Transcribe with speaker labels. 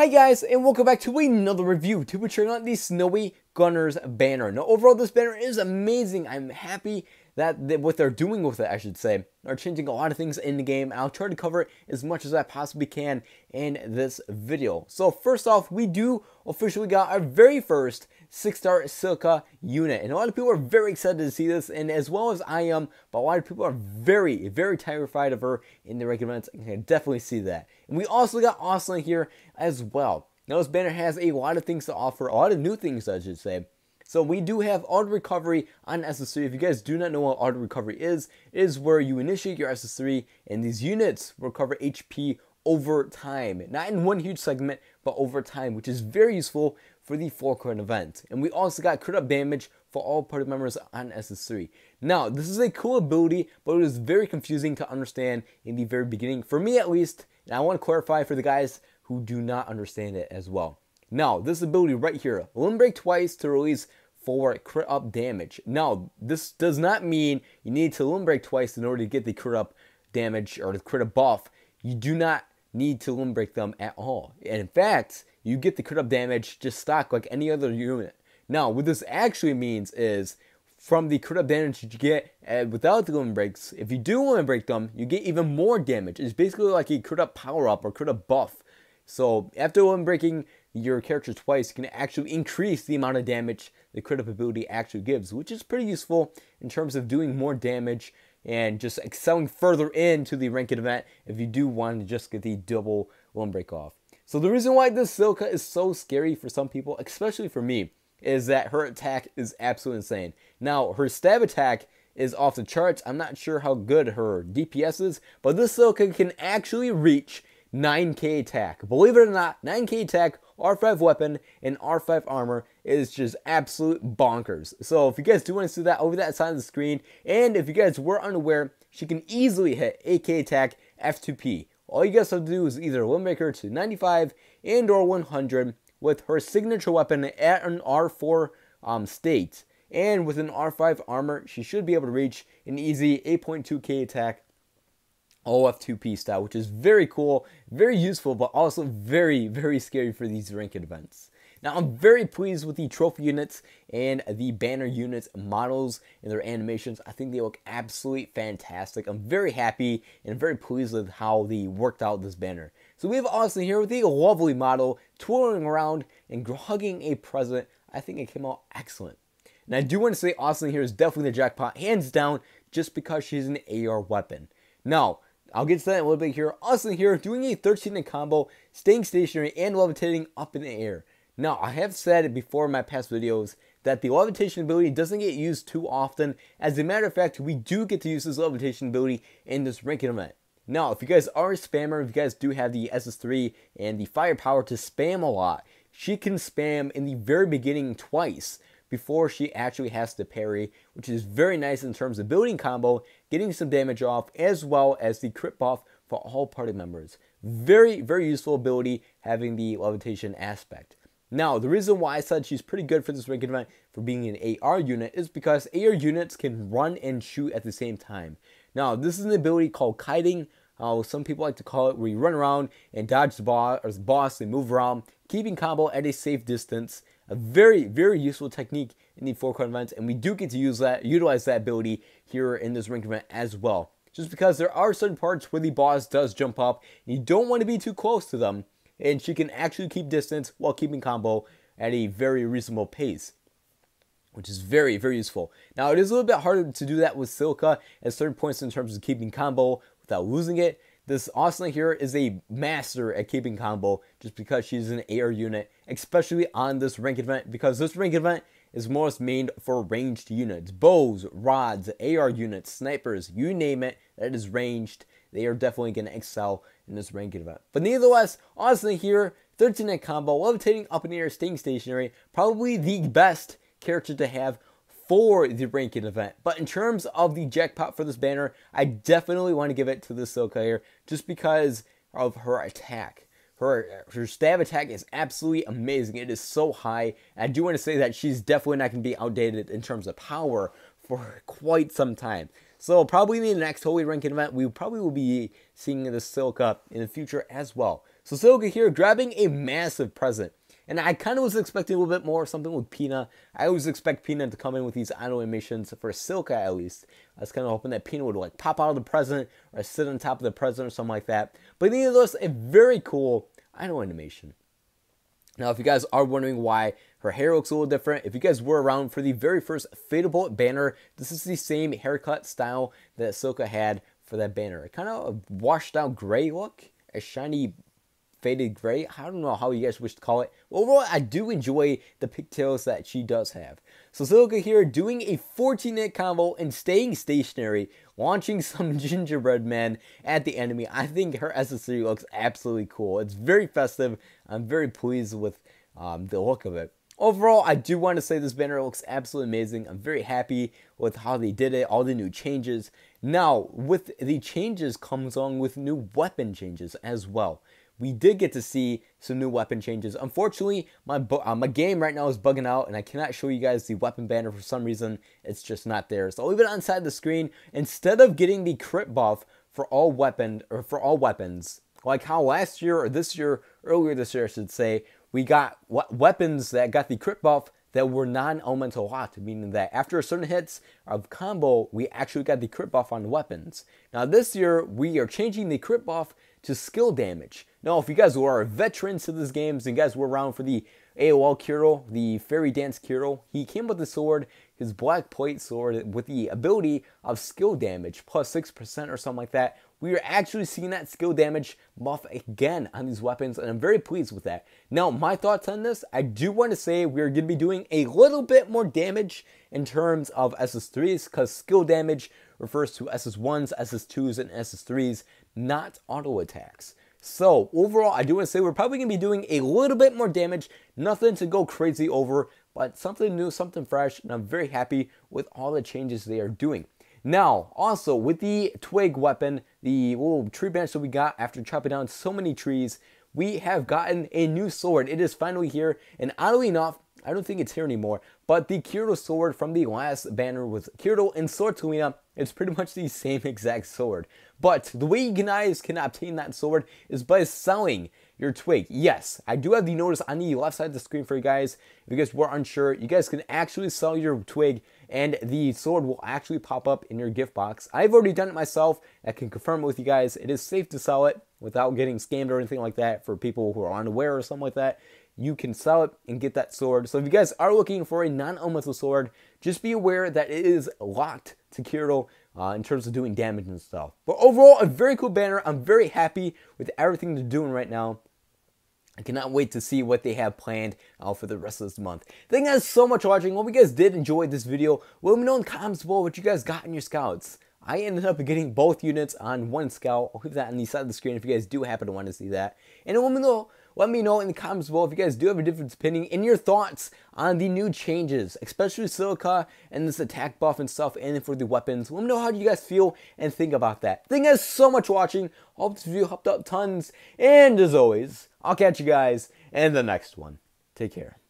Speaker 1: Hi guys, and welcome back to another review to be checking out the Snowy Gunners banner. Now overall this banner is amazing. I'm happy that what they're doing with it, I should say. They're changing a lot of things in the game. I'll try to cover it as much as I possibly can in this video. So first off, we do officially got our very first 6-star Silica unit. And a lot of people are very excited to see this, and as well as I am, but a lot of people are very, very terrified of her in the regular events. I can definitely see that. And we also got Austin here as well. Now this banner has a lot of things to offer, a lot of new things I should say. So we do have auto recovery on SS3. If you guys do not know what auto recovery is, it is where you initiate your SS3 and these units recover HP over time. Not in one huge segment, but over time, which is very useful for the full current event. And we also got crit up damage for all party members on SS3. Now, this is a cool ability, but it is very confusing to understand in the very beginning, for me at least, and I want to clarify for the guys who do not understand it as well. Now, this ability right here, limb break twice to release for crit up damage. Now, this does not mean you need to limb break twice in order to get the crit up damage or the crit up buff. You do not need to limb break them at all. And in fact, you get the crit up damage just stock like any other unit. Now, what this actually means is from the crit up damage that you get without the limb breaks, if you do limb break them, you get even more damage. It's basically like a crit up power up or crit up buff. So after limb breaking your character twice, you can actually increase the amount of damage the crit up ability actually gives, which is pretty useful in terms of doing more damage and just excelling further into the ranked event if you do want to just get the double limb break off. So the reason why this Silica is so scary for some people, especially for me, is that her attack is absolutely insane. Now, her stab attack is off the charts. I'm not sure how good her DPS is, but this Silica can actually reach 9k attack. Believe it or not, 9k attack, R5 weapon, and R5 armor is just absolute bonkers. So if you guys do want to see that, over that side of the screen, and if you guys were unaware, she can easily hit 8k attack F2P. All you guys have to do is either limb break her to 95 and or 100 with her signature weapon at an R4 state. And with an R5 armor, she should be able to reach an easy 8.2k attack OF2P style, which is very cool, very useful, but also very, very scary for these ranked events. Now, I'm very pleased with the trophy units and the banner units models and their animations. I think they look absolutely fantastic. I'm very happy and very pleased with how they worked out this banner. So we have Austin here with a lovely model twirling around and hugging a present. I think it came out excellent. And I do want to say Austin here is definitely the jackpot, hands down, just because she's an AR weapon. Now, I'll get to that in a little bit here. Austin here doing a 13-hit combo, staying stationary and levitating up in the air. Now, I have said it before in my past videos that the levitation ability doesn't get used too often. As a matter of fact, we do get to use this levitation ability in this ranked event. Now, if you guys are a spammer, if you guys do have the SS3 and the firepower to spam a lot, she can spam in the very beginning twice before she actually has to parry, which is very nice in terms of building combo, getting some damage off, as well as the crit buff for all party members. Very, very useful ability having the levitation aspect. Now, the reason why I said she's pretty good for this ranked event for being an AR unit is because AR units can run and shoot at the same time. Now, this is an ability called kiting. Some people like to call it where you run around and dodge the boss and move around, keeping combo at a safe distance. A very, very useful technique in the full current events, and we do get to utilize that ability here in this ranked event as well. Just because there are certain parts where the boss does jump up, and you don't want to be too close to them, and she can actually keep distance while keeping combo at a very reasonable pace, which is very, very useful. Now, it is a little bit harder to do that with Silica at certain points in terms of keeping combo without losing it. This Austin here is a master at keeping combo just because she's an AR unit, especially on this ranked event, because this ranked event is most made for ranged units. Bows, rods, AR units, snipers, you name it, that is ranged. They are definitely going to excel in this ranked event. But nevertheless, Austin here, 13-hit combo, levitating up in the air, staying stationary, probably the best character to have for the ranked event. But in terms of the jackpot for this banner, I definitely want to give it to this Silica here just because of her attack. Her stab attack is absolutely amazing. It is so high. And I do want to say that she's definitely not going to be outdated in terms of power for quite some time. So probably in the next Holy Ranked event, we probably will be seeing this Silica in the future as well. So Silica here grabbing a massive present. And I kind of was expecting a little bit more, something with Pina. I always expect Pina to come in with these idle animations, for Silica at least. I was kind of hoping that Pina would like pop out of the present or sit on top of the present or something like that. But nevertheless, a very cool idle animation. Now, if you guys are wondering why her hair looks a little different, if you guys were around for the very first Fadeable banner, this is the same haircut style that Silica had for that banner. Kind of a washed out gray look, a shiny faded gray. I don't know how you guys wish to call it. Overall, I do enjoy the pigtails that she does have. So Silica here doing a 14-hit combo and staying stationary, launching some gingerbread man at the enemy. I think her SS3 looks absolutely cool. It's very festive. I'm very pleased with the look of it. Overall, I do want to say this banner looks absolutely amazing. I'm very happy with how they did it, all the new changes. Now, with the changes comes along with new weapon changes as well. We did get to see some new weapon changes. Unfortunately, my game right now is bugging out, and I cannot show you guys the weapon banner for some reason. It's just not there. So I'll leave it on side the screen. Instead of getting the crit buff for all weapons, like how last year or this year, earlier this year I should say, we got weapons that got the crit buff that were non-elemental locked, meaning that after a certain hits of combo, we actually got the crit buff on weapons. Now this year, we are changing the crit buff to skill damage. Now, if you guys are veterans to this game, and you guys were around for the AOL Kirill, the Fairy Dance Kirill, he came with the sword, his black plate sword, with the ability of skill damage, plus 6% or something like that. We are actually seeing that skill damage buff again on these weapons, and I'm very pleased with that. Now, my thoughts on this, I do want to say we're going to be doing a little bit more damage in terms of SS3s, because skill damage refers to SS1s, SS2s, and SS3s, not auto attacks. So, overall, I do want to say we're probably going to be doing a little bit more damage. Nothing to go crazy over, but something new, something fresh, and I'm very happy with all the changes they are doing. Now, also, with the twig weapon, the little tree branch that we got after chopping down so many trees, we have gotten a new sword. It is finally here, and oddly enough, I don't think it's here anymore, but the Kirito sword from the last banner was Kirito and Sword Kalina. It's pretty much the same exact sword. But the way you guys can obtain that sword is by selling your twig. Yes, I do have the notice on the left side of the screen for you guys. If you guys were unsure, you guys can actually sell your twig and the sword will actually pop up in your gift box. I've already done it myself. I can confirm it with you guys. It is safe to sell it without getting scammed or anything like that for people who are unaware or something like that. You can sell it and get that sword. So if you guys are looking for a non-elemental sword, just be aware that it is locked to Kirito in terms of doing damage and stuff. But overall, a very cool banner. I'm very happy with everything they're doing right now. I cannot wait to see what they have planned for the rest of this month. Thank you guys so much for watching. Hope you guys did enjoy this video. Let me know in the comments below what you guys got in your scouts. I ended up getting both units on one scout. I'll leave that on the side of the screen if you guys do happen to want to see that. And let me know in the comments below if you guys do have a different opinion and your thoughts on the new changes, especially Silica and this attack buff and stuff, and for the weapons. Let me know how you guys feel and think about that. Thank you guys so much for watching. Hope this video helped out tons. And as always, I'll catch you guys in the next one. Take care.